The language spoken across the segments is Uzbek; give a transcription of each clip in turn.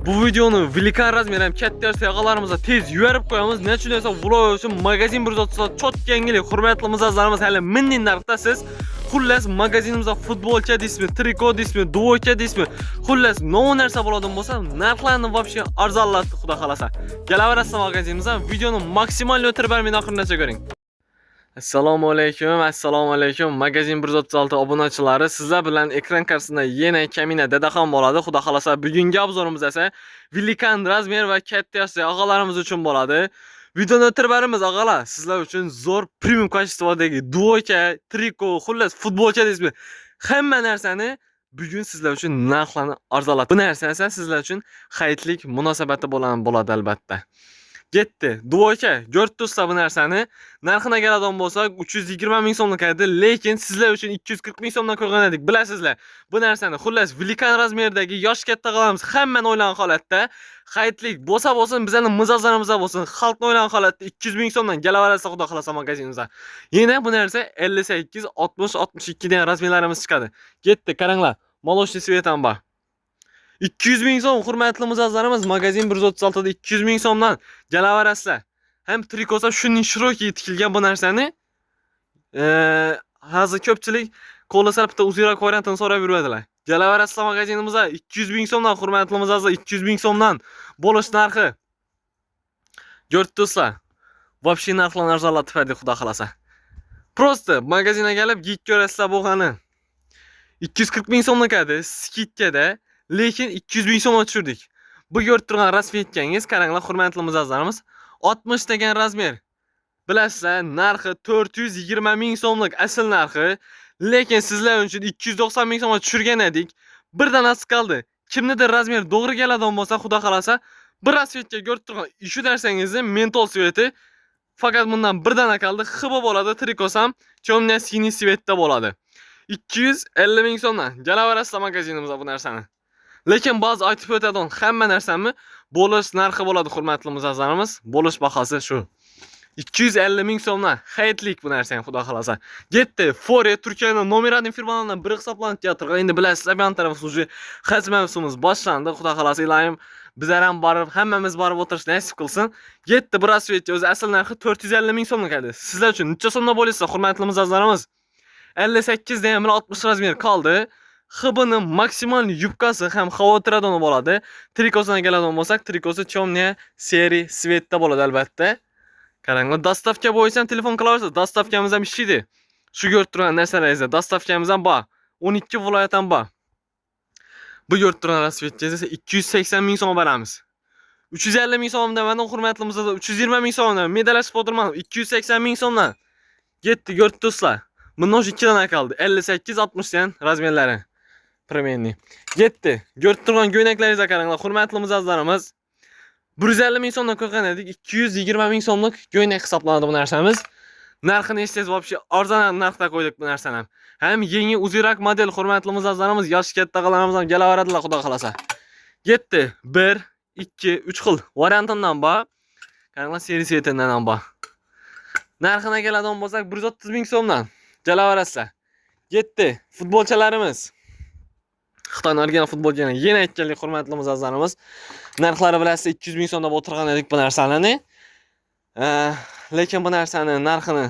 Bu videoni Velikan razmer ham katta yog'alarimizga tez yuvarib qo'yamiz. Nima uchun esa vlog uchun magazin 130 chot yangilik. Hurmatli mijozlarimiz, hali minning narxda siz. Xullas magazinimizda futbolcha deysizmi, triko deysizmi, duvocha deysizmi. Xullas nima narsa bo'ladigan bo'lsa, narxlarni вообще arzonlatdi, xudo xolasa. Kelaverasizlar magazinimizga, videoni maksimal o'tirib bermay oxirigacha ko'ring. Assalomu alaykum, magazin 136 obunachilari. Sizlar bilan ekran qarshisida yana Kamina dadaxon bo'ladi. Xudo xolasa bugungi obzorimiz esa Velikan razmer va katta yoshli og'alarimiz uchun bo'ladi. Videoni o'tirib beramiz og'alar. Sizlar uchun zo'r premium kачестводagi duocha, triko, xullas futbolcha deysizmi? Hamma narsani bugun sizlar uchun narxlarni arzonlatib. Bu narsa esa sizlar uchun xayrlik munosabati bo'ladi albatta. Getdi. Duocha, ko'rdingizlar bu narsani. Narxini keladigan bo'lsak 320 ming so'mlik edi, lekin sizlar uchun 240 ming so'mdan qo'ygan edik. Bilasizlar, bu narsani xullas Velikan razmerdagi yosh katta qilamiz. Hammani o'ylagan holatda xayrlik bo'lsa, bizning mijozlarimizga bo'lsin, xalqni o'ylagan holatda 200 ming so'mdan kelaverasa, xudo xolasa magazinimizga. Yana bu narsa 58, 60, 62 degan razmerlarimiz chiqadi. Getdi, qaranglar. Молочный свет ham bor. 200 ming so'm hurmatli mijozlarimiz, magazin 136 da 200 ming so'mdan kelaverasizlar. Ham trikosa shuning shiroki tikilgan bu narsani hozir ko'pchilik qo'lasa bitta uzunroq variantini so'rab yuradilar. Kelaverasizlar magazinimizga 200 ming so'mdan hurmatli mijozlar, 200 ming so'mdan bo'lish narxi. Ko'rdingizlar. Вообще narxlarni arzonlatib berdik, xudo xolasa. Просто magazinga kelib git ko'rasizlar bo'lgani. 240 ming so'mlik edi, skidkada. Lekin 200 ming so'mga tushirdik. Bu ko'rib turgan rasmetgangiz, qaranglar hurmatli mijozlarimiz, 60 degan razmer. Bilasizlar, narxi 420 ming so'mlik asl narxi, lekin sizlar uchun 290 ming so'mga tushirgan edik. Birdan as qoldi. Kimnidir razmer to'g'ri keladigan bo'lsa, xudo xolasa, bir rasmetga ko'rib turgan shu narsangizni mentol sveti faqat bundan birdan qoldi. Xibo bo'ladi, trikosam chomnya siniy svetda bo'ladi. 250 ming so'mdan kelaverasizlar magazinimizga bu narsani. Lekin ba'zi aytib o'tadigan hamma narsami bo'lish narxi bo'ladi, hurmatli mijozlarimiz. Bo'lish bahosi shu. 250 ming so'mdan xayrlik bu narsani, xudo xolasa. Getdi, Fore Turkiyaning nomerali firmalaridan biri hisoblanib turgan. Endi bilasizlar, bu taraf уже haj mavsumimiz boshlandi. Xudo xolasa iloyim bizlar ham borib, hammamiz borib o'tirish nasib qilsin. Getdi, bu rasvetchi o'zi asl narxi 450 ming so'mlik edi. Sizlar uchun necha so'mda bo'lsa, hurmatli mijozlarimiz? 58 dan 60 razmer qoldi. Xibini maksimal yubkasi ham xavotiradon bo'ladi. Trikosiga keladigan bo'lsak, trikosi chomnya seri svetda bo'ladi albatta. Qaranglar, dostavka bo'yicha ham telefon qilaverasiz. Dostavkamiz ham ishlaydi. Shu ko'rib turgan narsalaringizda dostavkamiz ham bor. 12 viloyat ham bor. Bu ko'rib turgan rasvetchangiz esa 280 ming so'm beramiz. 350 ming so'mdan mana hurmatli mijozlar 320 ming so'mdan medalashib o'tirman. 280 ming so'mdan. Getdi, ko'rdingizlar. Bundan 2 dan qoldi. 58 60 dan razmerlari. Premenni. Getdi. Ko'rib turgan ko'ynaklaringizga qaranglar, hurmatli mijozlarimiz. 150 ming so'mdan qo'ygan edik, 220 ming so'mlik ko'ynak hisoblanadi bu narsamiz. Narxini eshitsangiz вообще arzon narxda qo'ydik bu narsani. Ham yangi uzunroq model, hurmatli mijozlarimiz, yosh katta qilamiz ham kelaveradilar, xudo xolasa. Getdi. 1, 2, 3 xil variantidan bor. Qaranglar, seri svetidan ham bor. Narxini keladigan bo'lsak 130 ming so'mdan kelaverasizlar. Getdi. Futbolchalarimiz. Xitoyning original futbolchilari yana aytganlik, hurmatli mijozlarimiz, narxlari bilasizlar 200 ming so'mda o'tirgan edik bu narsalarni. Lekin bu narsani narxini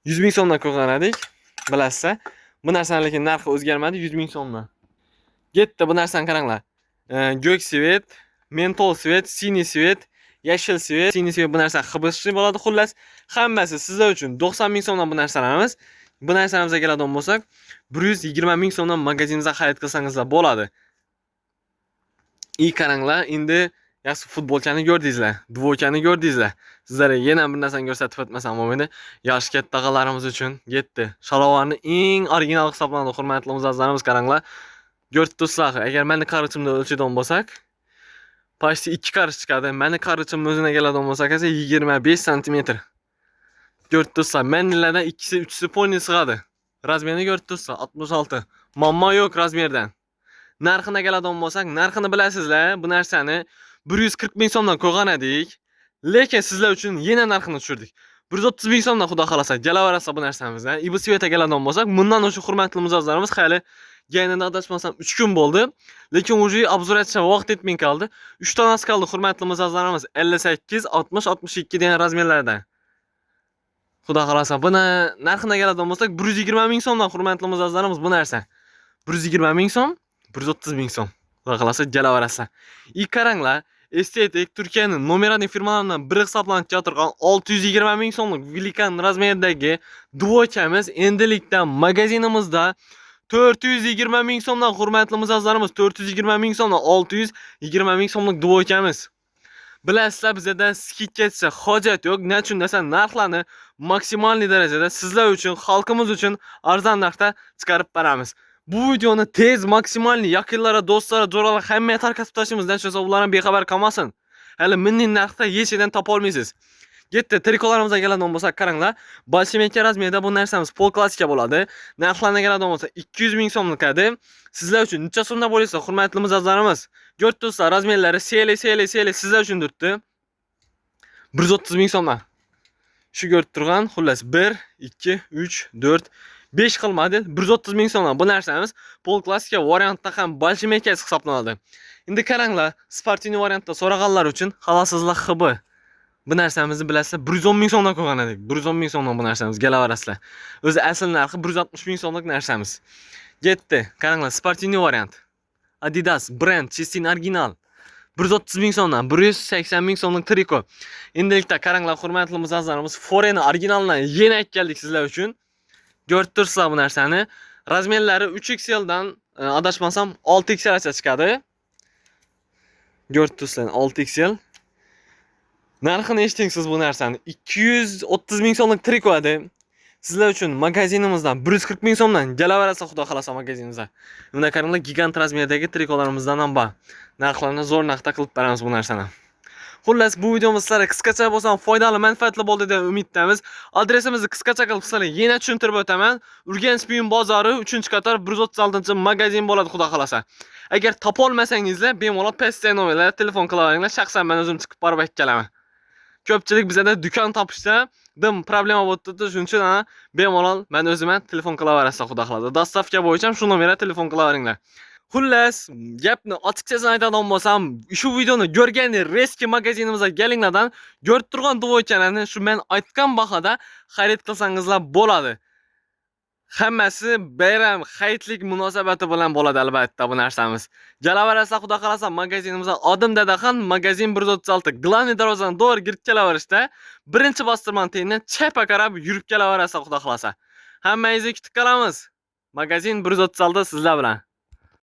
100 ming so'mdan qo'ygan edik, bilasizlar. Bu narsaning lekin narxi o'zgarmadi, 100 ming so'mdan. Getdi, bu narsani qaranglar. Ko'k svet, mentol svet, siniy svet, yashil svet, siniy svet, bu narsa hibisli bo'ladi. Xullas, hammasi sizlar uchun 90 ming so'mdan bu narsalarimiz. Bu narsamizga keladigan bo'lsak, 120 ming so'mdan magazinimizga xarid qilsangizlar bo'ladi. Qaranglar, endi yaxshi futbolchani ko'rdingizlar, duvochani ko'rdingizlar. Sizlarga yana bir narsani ko'rsatib o'tmasam bo'lmaydi. Yosh katta qizlarimiz uchun getdi. Shalovarni eng original hisoblanadi, hurmatli mijozlarimiz, qaranglar. Ko'rdingizlar, agar meni qarichimda o'lchaydigan bo'lsak, почти 2 qarich chiqadi. Meni qarichim o'zina keladigan bo'lsak esa 25 sm. Ko'rdingizlar, menlardan ikkisi, uchisi poni sig'adi. Razmerni ko'rdingizlar, 66. Muammo yo'q razmerdan. Narxini keladigan bo'lsak, narxini bilasizlar, bu narsani 140 ming so'mdan qo'ygan edik, lekin sizlar uchun yana narxini tushirdik. 130 ming so'mdan xudo xolasa kelaverasa bu narsamizni. Ibu sveta keladigan bo'lsak, bundan o'sha hurmatli mijozlarimiz hali Geninde adashmasam 3 kun bo'ldi. Lekin уже obzor etishga vaqt yetmay qoldi. 3 tanasi qoldi hurmatli mijozlarimiz. 58, 60, 62 degan razmerlarda. Xudo xolasa, buni narxini keladigan bo'lsak, 120 ming so'mdan hurmatli mijozlarimiz bu narsa. 120 ming so'm, 130 ming so'm. Xudo xolasa kelaverasizlar. Qaranglar, estetik Turkiyaning nomerali firmalaridan biri hisoblanib turgan 620 ming so'mlik Velikan razmerdagi dvochamiz endilikda magazinimizda 420 ming so'mdan hurmatli mijozlarimiz, 420 ming so'mdan 620 ming so'mlik dvochamiz. Bilasizlar, bizda skidkacha hojat yo'q. Nechun desa, narxlarni maksimal darajada sizlar uchun, xalqimiz uchun arzon narxda chiqarib beramiz. Bu videoni tez, maksimal yaqinlara, do'stlara, jo'ralar hammaga tarqatib tashlaymiz. Nechun ularni bexabar qolmasin. Hali minning narxda hech yerdan topa olmaysiz. Yetti trikolarimizga keladigan bo'lsak, qaranglar. Bolshevik razmerida bu narsamiz pol klassika bo'ladi. Narxlarga keladigan bo'lsa 200 ming so'mlik edi. Sizlar uchun necha so'mda bo'lsa, hurmatli mijozlarimiz, ko'ribsizlar, razmerlari seli sizlar uchun turibdi. 130 ming so'mdan. Shu ko'rib turgan, xullas 1, 2, 3, 4, 5 xil model 130 ming so'mdan bu narsamiz pol klassika variantda ham Bolshevik hisoblanadi. Endi qaranglar, sportini variantda so'raganlar uchun xalosizlar xibi. Bu narsamizni bilasizlar, 110 ming so'mdan qo'ygan edik. 110 ming so'mdan bu narsamiz kelaverasizlar. O'zi asl narxi 160 ming so'mlik narsamiz. Ketdi. Qaranglar, sportini variant. Adidas brend, Chestin original. 130 ming so'mdan 180 ming so'mlik triko. Endilikda qaranglar, hurmatli mijozlarimiz, Foreni originaldan yana keldik sizlar uchun. Ko'rib turibsizlar bu narsani. Razmerlari 3XL dan adashmasam 6XL gacha chiqadi. Ko'rib turibsizlar, 6XL. Narxini eshiting siz bu narsani. 230 ming so'mlik triko edi. Sizlar uchun magazinimizdan 140 ming so'mdan kelaverasa, xudo xolasa magazinimizga. Bunda qaranglar, gigant razmerdagi trikolarimizdan ham bor. Narxlarni zo'r narxda qilib beramiz bu narsani. Xullas, bu videomiz sizlarga qisqacha bo'lsa ham foydali, manfaatli bo'ldi deb umiddamiz. Adresimizni qisqacha qilib sizlarga yana tushuntirib o'taman. Urganch buyum bozori 3-qator 136-magazin bo'ladi, xudo xolasa. Agar topa olmasangizlar, bemalol pastdagi nomerlarga telefon qilaveringlar. Shaxsan men o'zim chiqib borib aytgalaman. Ko'pchilik bizda do'kon topishda dim problema bo'ldi, shuning uchun bemalol men o'zim telefon qilaverasizlar, xudo xolasa. Dostavka bo'yicha ham shu nomerga telefon qilaveringlar. Xullas, gapni ochiqchasini aytadigan bo'lsam, shu videoni ko'rganda Reski magazinimizga kelinglardan ko'rib turgan dvochalarni shu men aytgan bahada xarid qilsangizlar bo'ladi. Hammasi bayram, hayitlik munosabati bilan bo'ladi albatta bu narsamiz. Kelaverasizlar, xudo xolasa, magazinimizga Odim Dadaxon, magazin 136, Glaniy darvozadan to'g'ri kirib kelaverishda, birinchi bostirmani tengdan chapga qarab yurib kelaverasizlar, xudo xolasa. Hammangizni kutib qolamiz. Magazin 136 sizlar bilan.